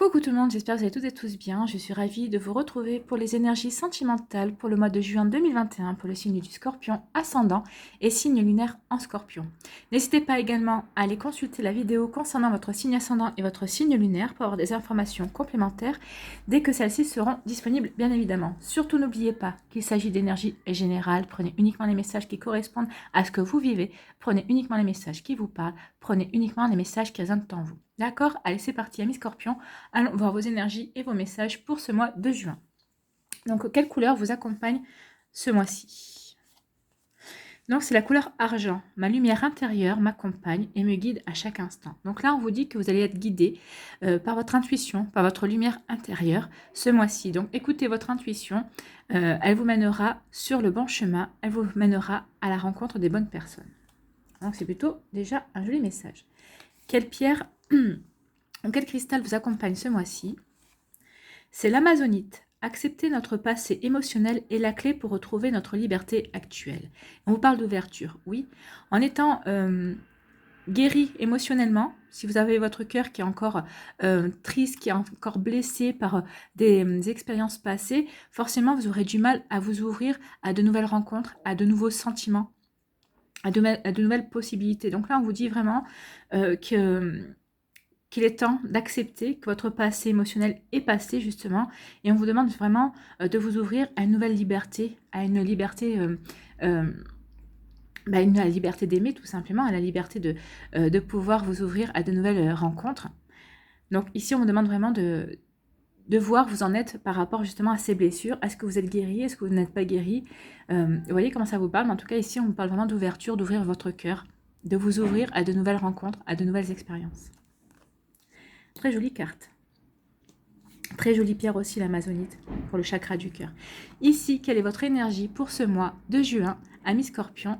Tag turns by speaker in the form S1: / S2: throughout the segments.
S1: Coucou tout le monde, j'espère que vous allez toutes et tous bien. Je suis ravie de vous retrouver pour les énergies sentimentales pour le mois de juin 2021 pour le signe du Scorpion ascendant et signe lunaire en Scorpion. N'hésitez pas également à aller consulter la vidéo concernant votre signe ascendant et votre signe lunaire pour avoir des informations complémentaires dès que celles-ci seront disponibles, bien évidemment. Surtout n'oubliez pas qu'il s'agit d'énergie générale. Prenez uniquement les messages qui correspondent à ce que vous vivez. Prenez uniquement les messages qui vous parlent. Prenez uniquement les messages qui résonnent en vous. D'accord? Allez, c'est parti, amis Scorpions. Allons voir vos énergies et vos messages pour ce mois de juin. Donc, quelle couleur vous accompagne ce mois-ci? Donc, c'est la couleur argent. Ma lumière intérieure m'accompagne et me guide à chaque instant. Donc là, on vous dit que vous allez être guidé par votre intuition, par votre lumière intérieure ce mois-ci. Donc, écoutez votre intuition. Elle vous mènera sur le bon chemin. Elle vous mènera à la rencontre des bonnes personnes. Donc, c'est plutôt déjà un joli message. Quelle pierre quel cristal vous accompagne ce mois-ci? C'est l'amazonite. Accepter notre passé émotionnel est la clé pour retrouver notre liberté actuelle. On vous parle d'ouverture, oui. En étant guéri émotionnellement, si vous avez votre cœur qui est encore triste, qui est encore blessé par des expériences passées, forcément vous aurez du mal à vous ouvrir à de nouvelles rencontres, à de nouveaux sentiments, à de nouvelles possibilités. Donc là, on vous dit vraiment qu'il est temps d'accepter que votre passé émotionnel est passé, justement, et on vous demande vraiment de vous ouvrir à une nouvelle liberté, à une liberté, la liberté d'aimer, tout simplement, à la liberté de pouvoir vous ouvrir à de nouvelles rencontres. Donc ici, on vous demande vraiment de voir où vous en êtes par rapport justement à ces blessures. Est-ce que vous êtes guéri? Est-ce que vous n'êtes pas guéri? Vous voyez comment ça vous parle? Mais en tout cas, ici, on vous parle vraiment d'ouverture, d'ouvrir votre cœur, de vous ouvrir à de nouvelles rencontres, à de nouvelles expériences. Très jolie carte. Très jolie pierre aussi, l'amazonite, pour le chakra du cœur. Ici, quelle est votre énergie pour ce mois de juin, amis Scorpion?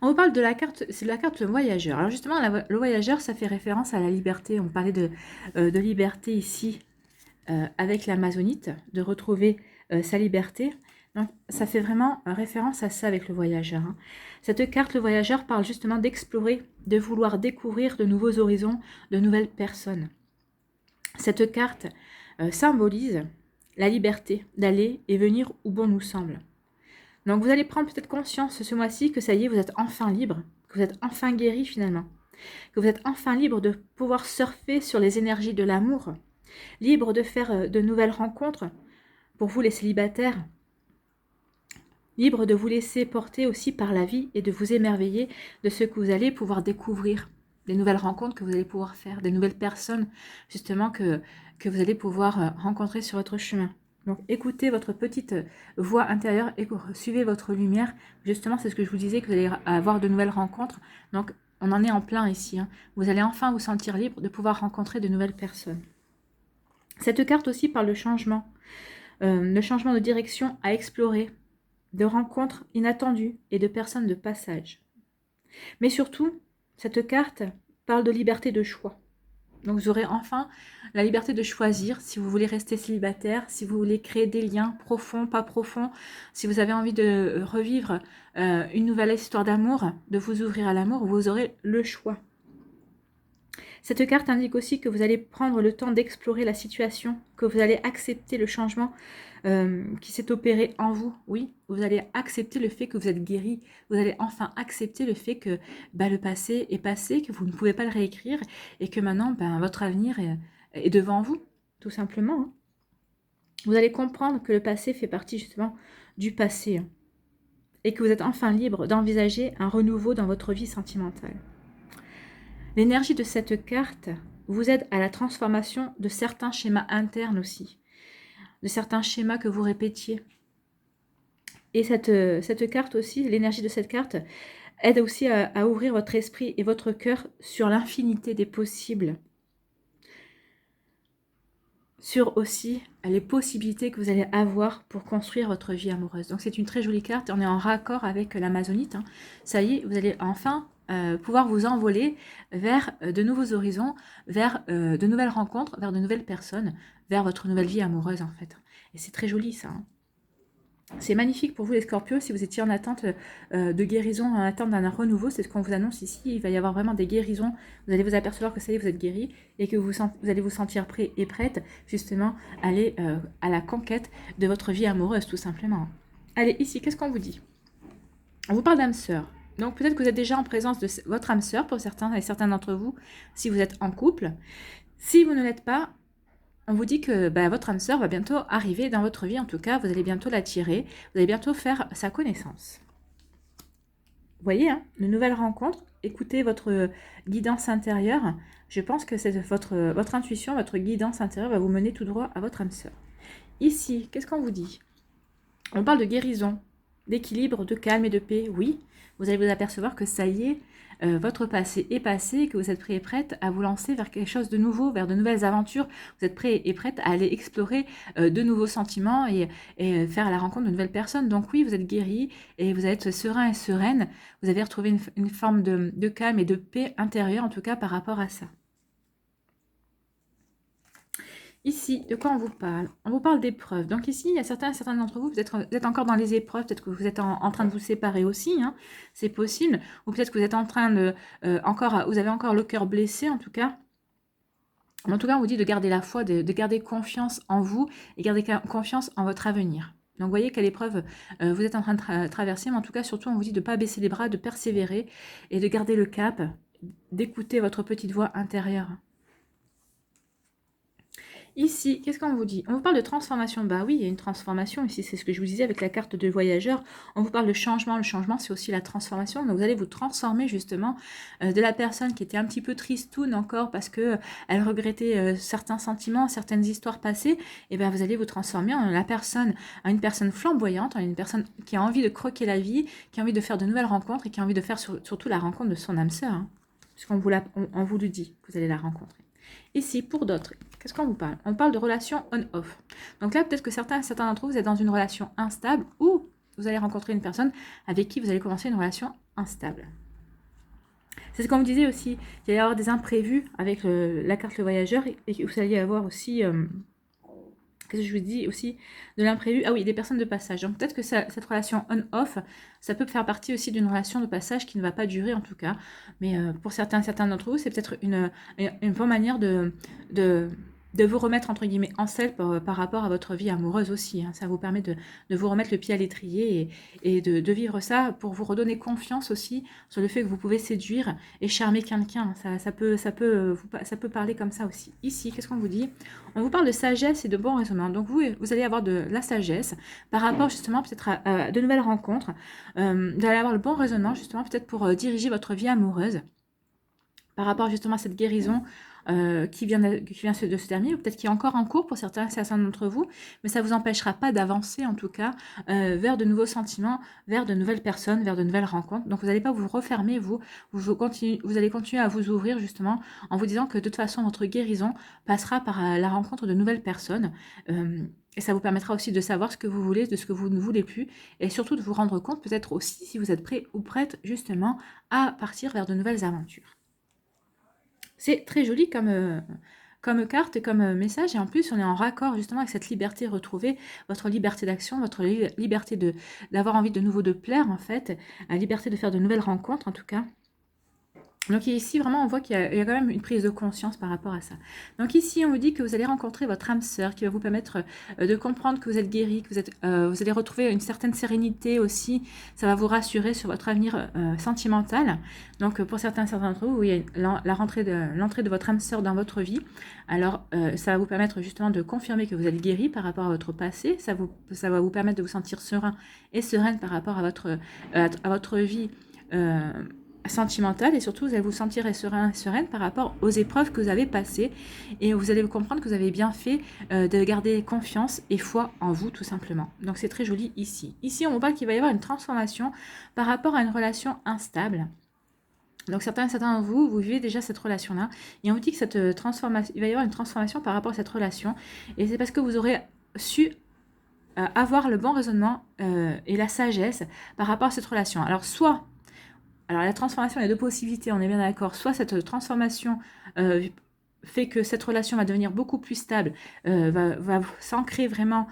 S1: On vous parle de la carte, c'est la carte voyageur. Alors justement, le voyageur, ça fait référence à la liberté. On parlait de liberté ici avec l'amazonite, de retrouver sa liberté. Donc, ça fait vraiment référence à ça avec le voyageur. Hein. Cette carte, le voyageur, parle justement d'explorer, de vouloir découvrir de nouveaux horizons, de nouvelles personnes. Cette carte symbolise la liberté d'aller et venir où bon nous semble. Donc, vous allez prendre peut-être conscience ce mois-ci que ça y est, vous êtes enfin libre, que vous êtes enfin guéri finalement, que vous êtes enfin libre de pouvoir surfer sur les énergies de l'amour, libre de faire de nouvelles rencontres pour vous les célibataires, libre de vous laisser porter aussi par la vie et de vous émerveiller de ce que vous allez pouvoir découvrir, des nouvelles rencontres que vous allez pouvoir faire, des nouvelles personnes justement que vous allez pouvoir rencontrer sur votre chemin. Donc écoutez votre petite voix intérieure et suivez votre lumière. Justement, c'est ce que je vous disais, que vous allez avoir de nouvelles rencontres. Donc on en est en plein ici. Hein. Vous allez enfin vous sentir libre de pouvoir rencontrer de nouvelles personnes. Cette carte aussi parle de changement. Le changement de direction à explorer, de rencontres inattendues et de personnes de passage. Mais surtout, cette carte parle de liberté de choix. Donc vous aurez enfin la liberté de choisir si vous voulez rester célibataire, si vous voulez créer des liens profonds, pas profonds, si vous avez envie de revivre une nouvelle histoire d'amour, de vous ouvrir à l'amour, vous aurez le choix. Cette carte indique aussi que vous allez prendre le temps d'explorer la situation, que vous allez accepter le changement qui s'est opéré en vous. Oui, vous allez accepter le fait que vous êtes guéri. Vous allez enfin accepter le fait que le passé est passé, que vous ne pouvez pas le réécrire et que maintenant, votre avenir est devant vous, tout simplement. Hein. Vous allez comprendre que le passé fait partie justement du passé hein, et que vous êtes enfin libre d'envisager un renouveau dans votre vie sentimentale. L'énergie de cette carte vous aide à la transformation de certains schémas internes aussi, de certains schémas que vous répétiez. Et cette carte aussi, l'énergie de cette carte, aide aussi à ouvrir votre esprit et votre cœur sur l'infinité des possibles. Sur aussi les possibilités que vous allez avoir pour construire votre vie amoureuse. Donc c'est une très jolie carte, on est en raccord avec l'amazonite. Hein. Ça y est, vous allez enfin pouvoir vous envoler vers de nouveaux horizons, vers de nouvelles rencontres, vers de nouvelles personnes, vers votre nouvelle vie amoureuse en fait. Et c'est très joli ça. Hein. C'est magnifique pour vous les Scorpios, si vous étiez en attente de guérison, en attente d'un renouveau, c'est ce qu'on vous annonce ici, il va y avoir vraiment des guérisons, vous allez vous apercevoir que ça y est, vous êtes guéri, et que vous allez vous sentir prêt et prête, justement, à aller à la conquête de votre vie amoureuse, tout simplement. Allez, ici, qu'est-ce qu'on vous dit? On vous parle d'âme sœur. Donc peut-être que vous êtes déjà en présence de votre âme sœur, pour certains et certains d'entre vous, si vous êtes en couple. Si vous ne l'êtes pas, on vous dit que votre âme sœur va bientôt arriver dans votre vie, en tout cas, vous allez bientôt l'attirer, vous allez bientôt faire sa connaissance. Vous voyez, hein, de nouvelles rencontres, écoutez votre guidance intérieure. Je pense que c'est votre intuition, votre guidance intérieure va vous mener tout droit à votre âme sœur. Ici, qu'est-ce qu'on vous dit? On parle de guérison, d'équilibre, de calme et de paix. Oui, vous allez vous apercevoir que ça y est, votre passé est passé et que vous êtes prêt et prête à vous lancer vers quelque chose de nouveau, vers de nouvelles aventures. Vous êtes prêt et prête à aller explorer de nouveaux sentiments et faire la rencontre de nouvelles personnes. Donc oui, vous êtes guéri et vous allez être serein et sereine. Vous avez retrouvé une forme de calme et de paix intérieure, en tout cas par rapport à ça. Ici, de quoi on vous parle? On vous parle d'épreuves. Donc ici, il y a certains d'entre vous, vous êtes encore dans les épreuves, peut-être que vous êtes en train de vous séparer aussi, hein, c'est possible. Ou peut-être que vous êtes en train de... vous avez encore le cœur blessé, en tout cas. En tout cas, on vous dit de garder la foi, de garder confiance en vous et garder confiance en votre avenir. Donc, vous voyez quelle épreuve vous êtes en train de traverser, mais en tout cas, surtout, on vous dit de ne pas baisser les bras, de persévérer et de garder le cap, d'écouter votre petite voix intérieure. Ici, qu'est-ce qu'on vous dit? On vous parle de transformation. Bah oui, il y a une transformation ici, c'est ce que je vous disais avec la carte de voyageur. On vous parle de changement. Le changement, c'est aussi la transformation. Donc, vous allez vous transformer justement de la personne qui était un petit peu tristoune encore parce que elle regrettait certains sentiments, certaines histoires passées. Et bien, vous allez vous transformer en une personne flamboyante, en une personne qui a envie de croquer la vie, qui a envie de faire de nouvelles rencontres et qui a envie de faire surtout la rencontre de son âme sœur. Hein, puisqu'on vous le dit, que vous allez la rencontrer. Ici, pour d'autres, qu'est-ce qu'on vous parle? On parle de relations on-off. Donc là, peut-être que certains d'entre vous, vous êtes dans une relation instable ou vous allez rencontrer une personne avec qui vous allez commencer une relation instable. C'est ce qu'on vous disait aussi, il va y avoir des imprévus avec la carte le voyageur et que vous allez avoir aussi... Qu'est-ce que je vous dis aussi de l'imprévu? Ah oui, des personnes de passage. Donc peut-être que cette relation on-off, ça peut faire partie aussi d'une relation de passage qui ne va pas durer en tout cas. Mais pour certains d'entre vous, c'est peut-être une bonne manière de vous remettre entre guillemets en selle par rapport à votre vie amoureuse aussi. Hein. Ça vous permet de vous remettre le pied à l'étrier et de vivre ça pour vous redonner confiance aussi sur le fait que vous pouvez séduire et charmer quelqu'un. Ça peut parler comme ça aussi. Ici, qu'est-ce qu'on vous dit? On vous parle de sagesse et de bon raisonnement. Donc vous allez avoir de la sagesse par rapport justement peut-être à de nouvelles rencontres. Vous allez avoir le bon raisonnement justement peut-être pour diriger votre vie amoureuse par rapport justement à cette guérison qui vient de se terminer, ou peut-être qui est encore en cours pour certains d'entre vous, mais ça ne vous empêchera pas d'avancer en tout cas vers de nouveaux sentiments, vers de nouvelles personnes, vers de nouvelles rencontres. Donc vous n'allez pas vous refermer, vous allez continuer à vous ouvrir justement en vous disant que de toute façon votre guérison passera par la rencontre de nouvelles personnes. Et ça vous permettra aussi de savoir ce que vous voulez, de ce que vous ne voulez plus, et surtout de vous rendre compte peut-être aussi si vous êtes prêt ou prête justement à partir vers de nouvelles aventures. C'est très joli comme carte et comme message. Et en plus, on est en raccord justement avec cette liberté retrouvée, votre liberté d'action, votre liberté d'avoir envie de nouveau de plaire en fait, la liberté de faire de nouvelles rencontres en tout cas. Donc ici, vraiment, on voit qu'il y a quand même une prise de conscience par rapport à ça. Donc ici, on vous dit que vous allez rencontrer votre âme sœur qui va vous permettre de comprendre que vous êtes guéri, que vous allez retrouver une certaine sérénité aussi. Ça va vous rassurer sur votre avenir sentimental. Donc pour certains d'entre vous, oui, l'entrée de votre âme sœur dans votre vie. Alors ça va vous permettre justement de confirmer que vous êtes guéri par rapport à votre passé. Ça va vous permettre de vous sentir serein et sereine par rapport à votre vie sentimentale, et surtout vous allez vous sentir sereine par rapport aux épreuves que vous avez passées, et vous allez comprendre que vous avez bien fait de garder confiance et foi en vous tout simplement. Donc c'est très joli ici. Ici on vous parle qu'il va y avoir une transformation par rapport à une relation instable. Donc certains d'entre vous, vous vivez déjà cette relation-là, et on vous dit que cette transformation, il va y avoir une transformation par rapport à cette relation, et c'est parce que vous aurez su avoir le bon raisonnement et la sagesse par rapport à cette relation. Alors la transformation, il y a deux possibilités, on est bien d'accord. Soit cette transformation fait que cette relation va devenir beaucoup plus stable, va s'ancrer vraiment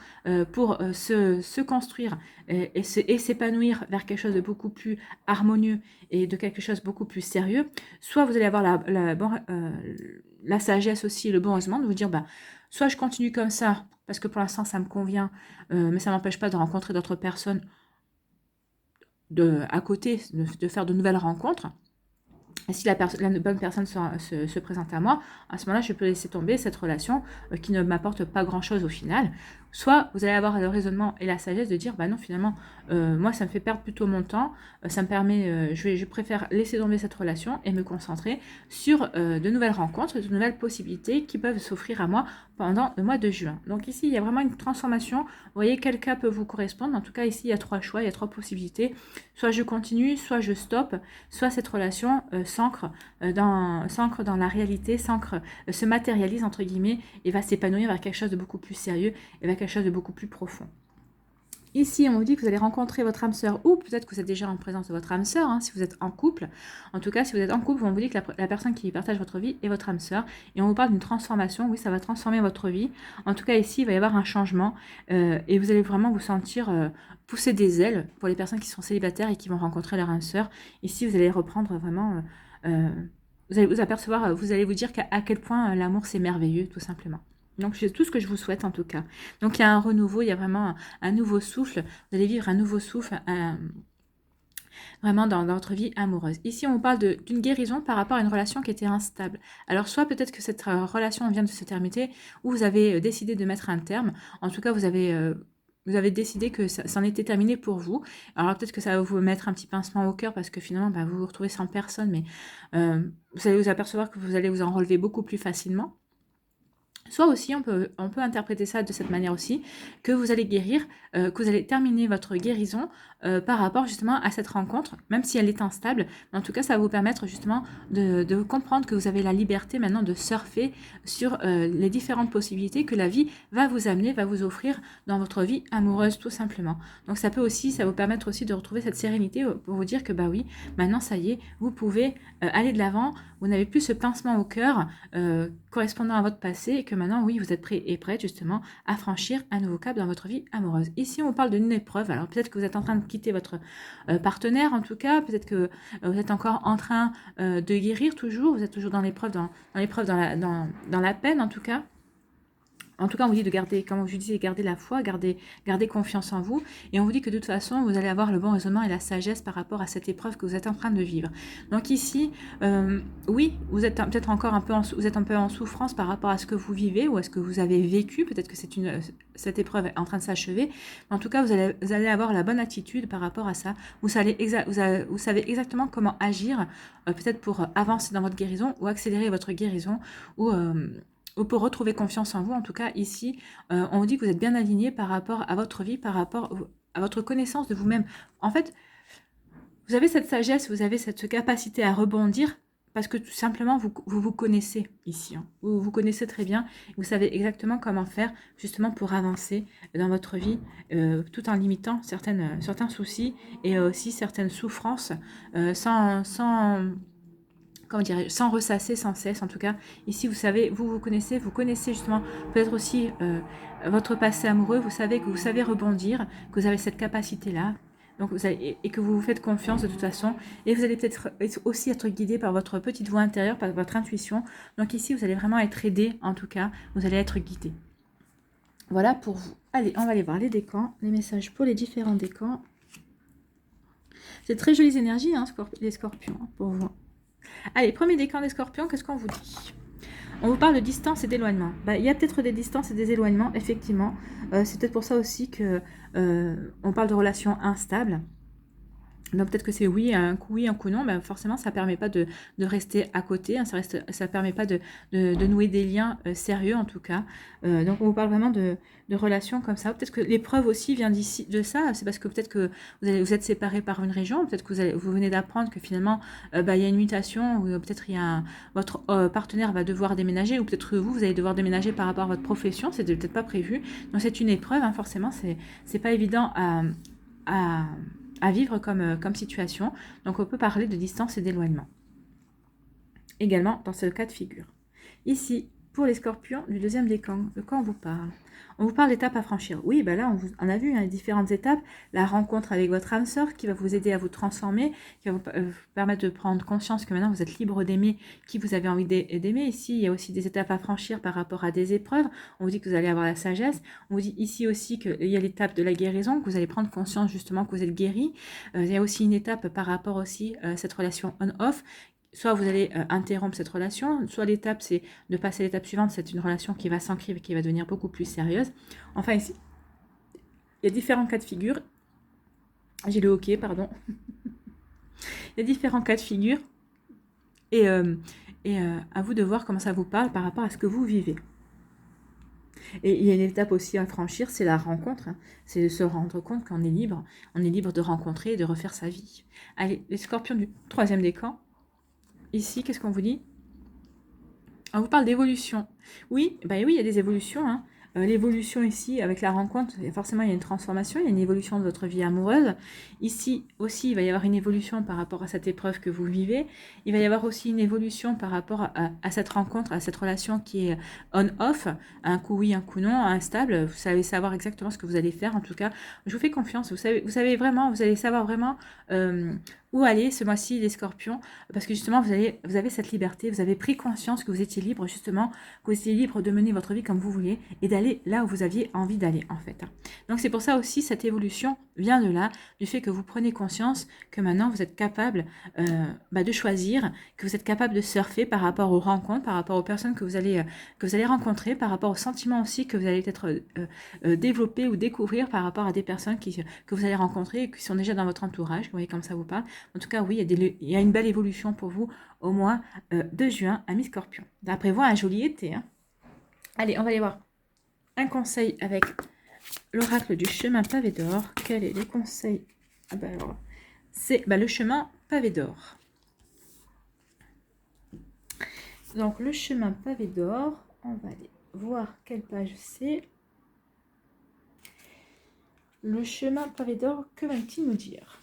S1: pour se construire et s'épanouir vers quelque chose de beaucoup plus harmonieux et de quelque chose de beaucoup plus sérieux. Soit vous allez avoir la sagesse aussi, le bon raisonnement de vous dire, bah, soit je continue comme ça, parce que pour l'instant ça me convient, mais ça ne m'empêche pas de rencontrer d'autres personnes à côté, de faire de nouvelles rencontres. Et si la bonne personne se présente à moi, à ce moment-là, je peux laisser tomber cette relation qui ne m'apporte pas grand-chose au final. Soit vous allez avoir le raisonnement et la sagesse de dire, bah non, finalement, moi, ça me fait perdre plutôt mon temps, ça me permet, je préfère laisser tomber cette relation et me concentrer sur de nouvelles rencontres, de nouvelles possibilités qui peuvent s'offrir à moi pendant le mois de juin. Donc ici, il y a vraiment une transformation. Vous voyez, quel cas peut vous correspondre. En tout cas, ici, il y a 3 choix, il y a 3 possibilités. Soit je continue, soit je stoppe, soit cette relation s'ancre dans la réalité, se matérialise entre guillemets et va s'épanouir vers quelque chose de beaucoup plus sérieux et vers quelque chose de beaucoup plus profond. Ici, on vous dit que vous allez rencontrer votre âme sœur, ou peut-être que vous êtes déjà en présence de votre âme sœur, hein, si vous êtes en couple. En tout cas, si vous êtes en couple, on vous dit que la personne qui partage votre vie est votre âme sœur. Et on vous parle d'une transformation. Oui, ça va transformer votre vie. En tout cas, ici, il va y avoir un changement. Et vous allez vraiment vous sentir pousser des ailes pour les personnes qui sont célibataires et qui vont rencontrer leur âme sœur. Ici, vous allez reprendre vraiment... vous allez vous apercevoir, vous allez vous dire à quel point l'amour, c'est merveilleux, tout simplement. Donc, c'est tout ce que je vous souhaite en tout cas. Donc, il y a un renouveau, il y a vraiment un nouveau souffle. Vous allez vivre un nouveau souffle vraiment dans votre vie amoureuse. Ici, on vous parle d'une guérison par rapport à une relation qui était instable. Alors, soit peut-être que cette relation vient de se terminer ou vous avez décidé de mettre un terme. En tout cas, vous avez décidé que ça en était terminé pour vous. Alors, peut-être que ça va vous mettre un petit pincement au cœur parce que finalement, bah, vous vous retrouvez sans personne, mais vous allez vous apercevoir que vous allez vous en relever beaucoup plus facilement. Soit aussi, on peut interpréter ça de cette manière aussi, que vous allez guérir, que vous allez terminer votre guérison par rapport justement à cette rencontre, même si elle est instable. Mais en tout cas, ça va vous permettre justement de comprendre que vous avez la liberté maintenant de surfer sur les différentes possibilités que la vie va vous amener, va vous offrir dans votre vie amoureuse tout simplement. Donc ça peut aussi, ça va vous permettre aussi de retrouver cette sérénité pour vous dire que bah oui, maintenant ça y est, vous pouvez aller de l'avant, vous n'avez plus ce pincement au cœur correspondant à votre passé et que maintenant, oui, vous êtes prêt et prête justement à franchir un nouveau cap dans votre vie amoureuse. Ici, on parle d'une épreuve. Alors peut-être que vous êtes en train de quitter votre partenaire, en tout cas. Peut-être que vous êtes encore en train de guérir toujours. Vous êtes toujours dans l'épreuve, dans la peine, en tout cas. En tout cas, on vous dit de garder, comme je disais, garder la foi, garder confiance en vous. Et on vous dit que de toute façon, vous allez avoir le bon raisonnement et la sagesse par rapport à cette épreuve que vous êtes en train de vivre. Donc ici, oui, vous êtes peut-être encore vous êtes un peu en souffrance par rapport à ce que vous vivez ou à ce que vous avez vécu. Peut-être que cette épreuve est en train de s'achever. Mais en tout cas, vous allez avoir la bonne attitude par rapport à ça. Vous savez exactement comment agir, peut-être pour avancer dans votre guérison ou accélérer votre guérison ou pour retrouver confiance en vous. En tout cas, ici, on vous dit que vous êtes bien aligné par rapport à votre vie, par rapport à votre connaissance de vous-même. En fait, vous avez cette sagesse, vous avez cette capacité à rebondir parce que tout simplement, vous connaissez ici. Hein. Vous vous connaissez très bien. Vous savez exactement comment faire justement pour avancer dans votre vie tout en limitant certains soucis et aussi certaines souffrances sans ressasser sans cesse. En tout cas, ici, vous savez, vous connaissez justement peut-être aussi votre passé amoureux, vous savez rebondir, que vous avez cette capacité-là. Donc et que vous vous faites confiance de toute façon. Et vous allez peut-être aussi être guidé par votre petite voix intérieure, par votre intuition. Donc ici, vous allez vraiment être aidé, en tout cas, vous allez être guidé. Voilà pour vous. Allez, on va aller voir les décans, les messages pour les différents décans. C'est très jolies énergies, hein, les scorpions, hein, pour vous. Allez, premier décan des scorpions, qu'est-ce qu'on vous dit? On vous parle de distance et d'éloignement. Il y a peut-être des distances et des éloignements, effectivement. C'est peut-être pour ça aussi que on parle de relations instables. Donc peut-être que c'est oui, un coup oui, un coup non, forcément ça ne permet pas de rester à côté, hein, ça ne permet pas de nouer des liens sérieux en tout cas. Donc on vous parle vraiment de relations comme ça. Peut-être que l'épreuve aussi vient de ça, c'est parce que peut-être que vous êtes séparés par une région, peut-être que vous venez d'apprendre que finalement il y a une mutation, ou peut-être votre partenaire va devoir déménager, ou peut-être que vous allez devoir déménager par rapport à votre profession, c'était peut-être pas prévu. Donc c'est une épreuve, hein, forcément, c'est pas évident à vivre comme situation. Donc on peut parler de distance et d'éloignement. Également dans ce cas de figure. Ici, pour les scorpions du deuxième décan, de quoi on vous parle? On vous parle d'étapes à franchir. Oui, bah là, on a vu hein, différentes étapes. La rencontre avec votre âme sœur qui va vous aider à vous transformer, qui va vous permettre de prendre conscience que maintenant vous êtes libre d'aimer qui vous avez envie d'aimer. Ici, il y a aussi des étapes à franchir par rapport à des épreuves. On vous dit que vous allez avoir la sagesse. On vous dit ici aussi qu'il y a l'étape de la guérison, que vous allez prendre conscience justement que vous êtes guéri. Il y a aussi une étape par rapport aussi à cette relation on-off. Soit vous allez interrompre cette relation, soit l'étape c'est de passer à l'étape suivante, c'est une relation qui va s'ancrer et qui va devenir beaucoup plus sérieuse. Enfin ici, il y a différents cas de figure. J'ai le hockey, pardon. Il y a différents cas de figure et à vous de voir comment ça vous parle par rapport à ce que vous vivez. Et il y a une étape aussi à franchir, c'est la rencontre. Hein. C'est de se rendre compte qu'on est libre. On est libre de rencontrer et de refaire sa vie. Allez, les scorpions du troisième décan. Ici, qu'est-ce qu'on vous dit? On vous parle d'évolution. Oui, bah oui, il y a des évolutions. Hein. L'évolution ici, avec la rencontre, forcément, il y a une transformation, il y a une évolution de votre vie amoureuse. Ici aussi, il va y avoir une évolution par rapport à cette épreuve que vous vivez. Il va y avoir aussi une évolution par rapport à cette rencontre, à cette relation qui est on-off. Un coup oui, un coup non, instable. Vous savez savoir exactement ce que vous allez faire. En tout cas, je vous fais confiance. Vous savez vraiment, vous allez savoir vraiment où aller ce mois-ci, les scorpions. Parce que justement, vous avez cette liberté. Vous avez pris conscience que vous étiez libre, justement, que vous étiez libre de mener votre vie comme vous vouliez et d'aller là où vous aviez envie d'aller, en fait. Donc, c'est pour ça aussi, cette évolution vient de là, du fait que vous prenez conscience que maintenant, vous êtes capable de choisir, que vous êtes capable de surfer par rapport aux rencontres, par rapport aux personnes que vous allez rencontrer, par rapport aux sentiments aussi que vous allez peut-être développer ou découvrir par rapport à des personnes que vous allez rencontrer et qui sont déjà dans votre entourage. Vous voyez comme ça vous parle. En tout cas, oui, il y a une belle évolution pour vous au mois de juin à mi-scorpion. D'après vous, un joli été. Hein. Allez, on va aller voir un conseil avec l'oracle du chemin pavé d'or. Quels sont les conseils? C'est le chemin pavé d'or. Donc, le chemin pavé d'or, on va aller voir quelle page c'est. Le chemin pavé d'or, que va-t-il nous dire?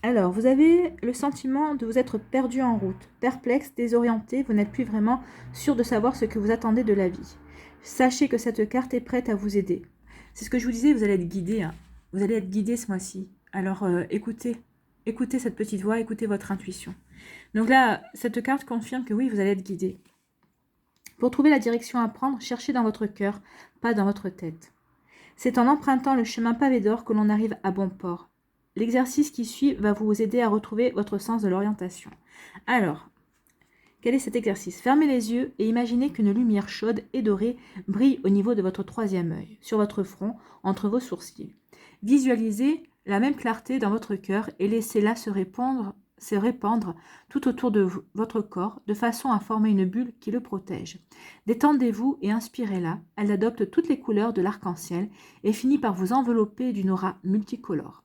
S1: Alors, vous avez le sentiment de vous être perdu en route, perplexe, désorienté, vous n'êtes plus vraiment sûr de savoir ce que vous attendez de la vie. Sachez que cette carte est prête à vous aider. C'est ce que je vous disais, vous allez être guidé. Hein. Vous allez être guidé ce mois-ci. Alors, écoutez cette petite voix, écoutez votre intuition. Donc là, cette carte confirme que oui, vous allez être guidé. Pour trouver la direction à prendre, cherchez dans votre cœur, pas dans votre tête. C'est en empruntant le chemin pavé d'or que l'on arrive à bon port. L'exercice qui suit va vous aider à retrouver votre sens de l'orientation. Alors, quel est cet exercice? Fermez les yeux et imaginez qu'une lumière chaude et dorée brille au niveau de votre troisième œil, sur votre front, entre vos sourcils. Visualisez la même clarté dans votre cœur et laissez-la se répandre tout autour de votre corps de façon à former une bulle qui le protège. Détendez-vous et inspirez-la. Elle adopte toutes les couleurs de l'arc-en-ciel et finit par vous envelopper d'une aura multicolore.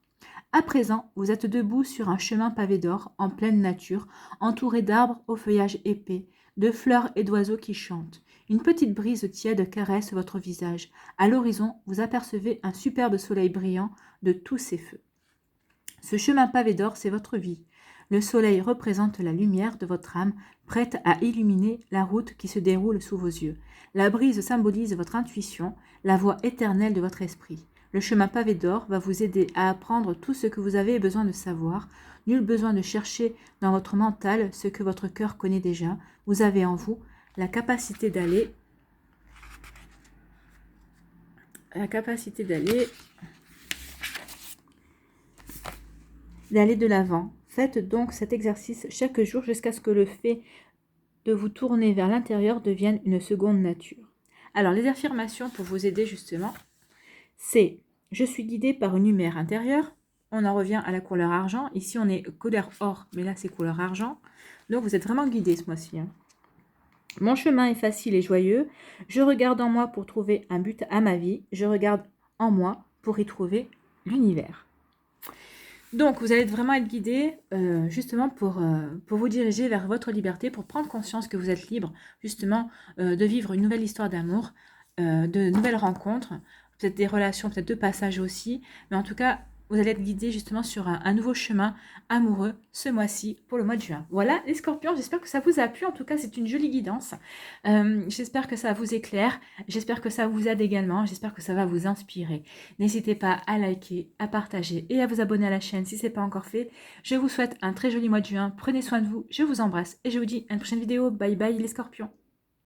S1: À présent, vous êtes debout sur un chemin pavé d'or, en pleine nature, entouré d'arbres au feuillage épais, de fleurs et d'oiseaux qui chantent. Une petite brise tiède caresse votre visage. À l'horizon, vous apercevez un superbe soleil brillant de tous ses feux. Ce chemin pavé d'or, c'est votre vie. Le soleil représente la lumière de votre âme, prête à illuminer la route qui se déroule sous vos yeux. La brise symbolise votre intuition, la voix éternelle de votre esprit. Le chemin pavé d'or va vous aider à apprendre tout ce que vous avez besoin de savoir. Nul besoin de chercher dans votre mental ce que votre cœur connaît déjà. Vous avez en vous la capacité d'aller de l'avant. Faites donc cet exercice chaque jour jusqu'à ce que le fait de vous tourner vers l'intérieur devienne une seconde nature. Alors, les affirmations pour vous aider justement, c'est « Je suis guidée par une lumière intérieure ». On en revient à la couleur argent. Ici, on est couleur or, mais là, c'est couleur argent. Donc, vous êtes vraiment guidé ce mois-ci. Hein. Mon chemin est facile et joyeux. Je regarde en moi pour trouver un but à ma vie. Je regarde en moi pour y trouver l'univers. Donc, vous allez vraiment être guidé justement pour vous diriger vers votre liberté, pour prendre conscience que vous êtes libre justement de vivre une nouvelle histoire d'amour, de nouvelles rencontres, peut-être des relations, peut-être de passage aussi. Mais en tout cas, vous allez être guidé justement sur un nouveau chemin amoureux ce mois-ci pour le mois de juin. Voilà les scorpions, j'espère que ça vous a plu. En tout cas, c'est une jolie guidance. J'espère que ça vous éclaire. J'espère que ça vous aide également. J'espère que ça va vous inspirer. N'hésitez pas à liker, à partager et à vous abonner à la chaîne si ce n'est pas encore fait. Je vous souhaite un très joli mois de juin. Prenez soin de vous. Je vous embrasse et je vous dis à une prochaine vidéo. Bye bye les scorpions.